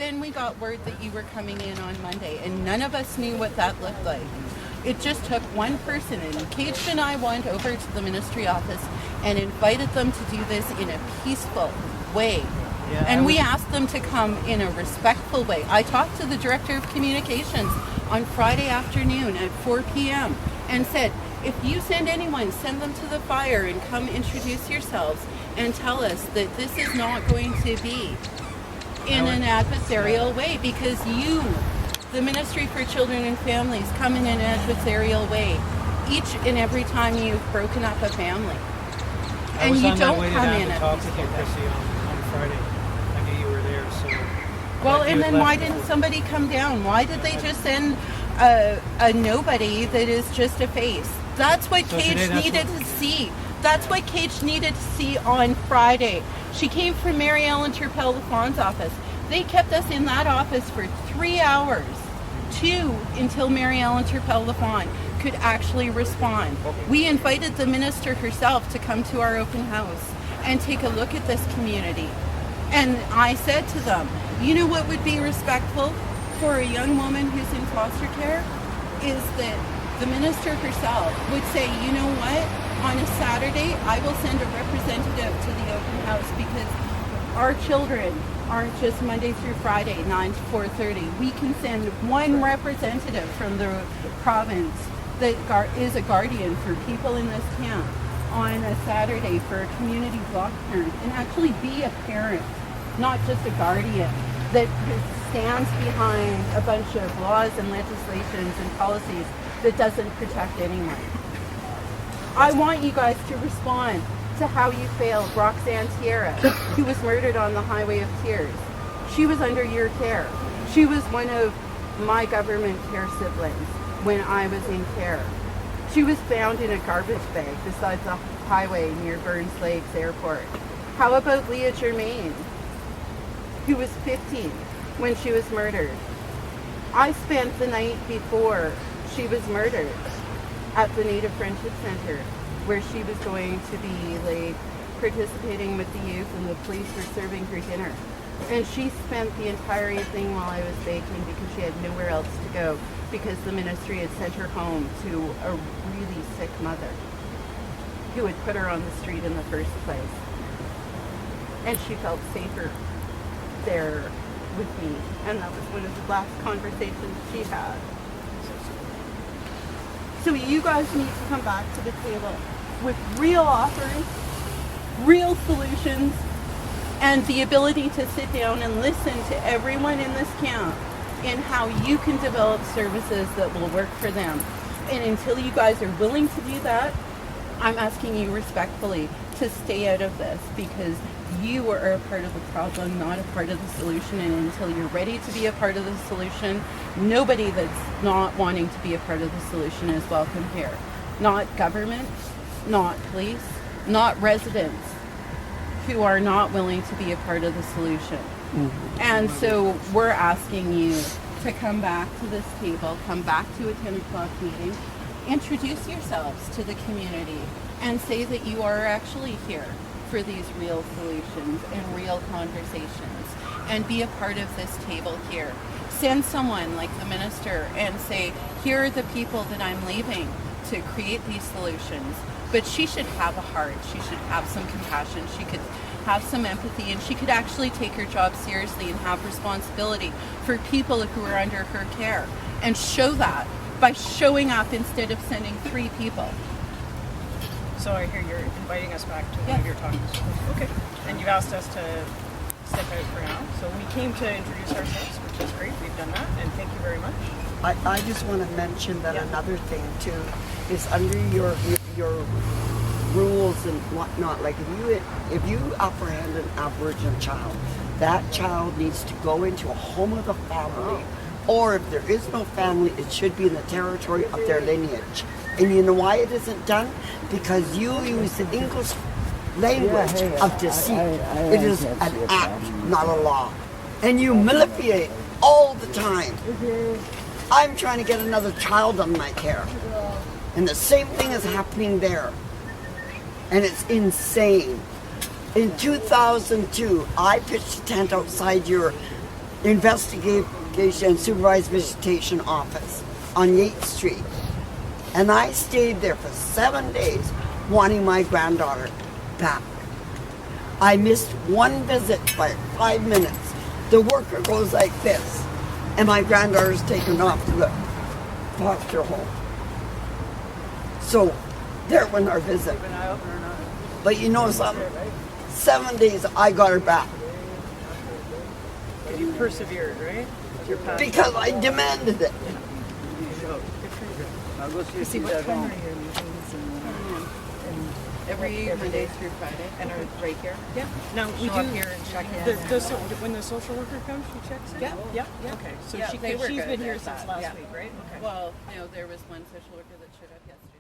Then we got word that you were coming in on Monday, and none of us knew what that looked like. It just took one person, and Cage and I went over to the ministry office and invited them to do this in a peaceful way. Yeah, and we asked them to come in a respectful way. I talked to the director of communications on Friday afternoon at 4 p.m. and said, if you send anyone, send them to the fire and come introduce yourselves and tell us that this is not going to be in an adversarial way, because you, the Ministry for Children and Families, come in an adversarial way each and every time you've broken up a family. And you don't come in at talk with you, Chrissy, on Friday. I knew you were there, so... Well, and then why didn't somebody come down? Why did they just send a nobody that is just a face? That's what Cage needed to see. That's what Cage needed to see on Friday. She came from Mary Ellen Turpel-Lafon's office. They kept us in that office for 3 hours, 2 until Mary Ellen Turpel-Lafon could actually respond. We invited the minister herself to come to our open house and take a look at this community. And I said to them, you know what would be respectful for a young woman who's in foster care? Is that the minister herself would say, you know what, on a Saturday, I will send a representative to the open house, because our children aren't just Monday through Friday, 9 to 4:30. We can send one representative from the province that is a guardian for people in this camp on a Saturday for a community block parent, and actually be a parent, not just a guardian that stands behind a bunch of laws and legislations and policies that doesn't protect anyone. I want you guys to respond to how you failed Roxanne Tierra, who was murdered on the Highway of Tears. She was under your care. She was one of my government care siblings when I was in care. She was found in a garbage bag beside the highway near Burns Lakes Airport. How about Leah Germain, who was 15 when she was murdered? I spent the night before she was murdered at the Native Friendship Center, where she was going to be like participating with the youth, and the police were serving her dinner. And she spent the entire evening while I was baking because she had nowhere else to go, because the ministry had sent her home to a really sick mother who had put her on the street in the first place. And she felt safer there with me, and that was one of the last conversations she had. So you guys need to come back to the table with real offers, real solutions, and the ability to sit down and listen to everyone in this camp in how you can develop services that will work for them. And until you guys are willing to do that, I'm asking you respectfully to stay out of this, because you are a part of the problem, not a part of the solution. And until you're ready to be a part of the solution, nobody that's not wanting to be a part of the solution is welcome here. Not government, not police, not residents who are not willing to be a part of the solution. Mm-hmm. And so we're asking you to come back to this table, come back to a 10 o'clock meeting, introduce yourselves to the community, and say that you are actually here for these real solutions and real conversations, and be a part of this table here. Send someone like the minister and say, here are the people that I'm leaving to create these solutions. But she should have a heart, she should have some compassion, she could have some empathy, and she could actually take her job seriously and have responsibility for people who are under her care, and show that by showing up instead of sending 3 people. So I hear you're inviting us back to one of your talks. Okay. And you've asked us to step out for now. So we came to introduce ourselves, which is great. We've done that, and thank you very much. I just want to mention that another thing too is under your rules and whatnot. Like if you apprehend an Aboriginal child, that child needs to go into a home of the family, or if there is no family, it should be in the territory of their lineage. And you know why it isn't done? Because you use the English language of deceit. It is an act, not a law. And you manipulate all the time. I'm trying to get another child on my care. And the same thing is happening there. And it's insane. In 2002, I pitched a tent outside your investigation and supervised visitation office on Yates Street. And I stayed there for 7 days wanting my granddaughter back. I missed one visit by 5 minutes. The worker goes like this, and my granddaughter's taken off to the foster home. So there went our visit. But you know something? 7 days I got her back. You persevered, right? Your passion. Because I demanded it. Chrissy, what time are your meetings Every Monday through Friday. and are Right here. yeah? Now we Show do up here and check in. when the social worker comes, she checks in. Yeah. Yeah. Okay. So Yeah, they were she's good been here at since that, last yeah. week, right? Okay. Well, there was one social worker that showed up yesterday.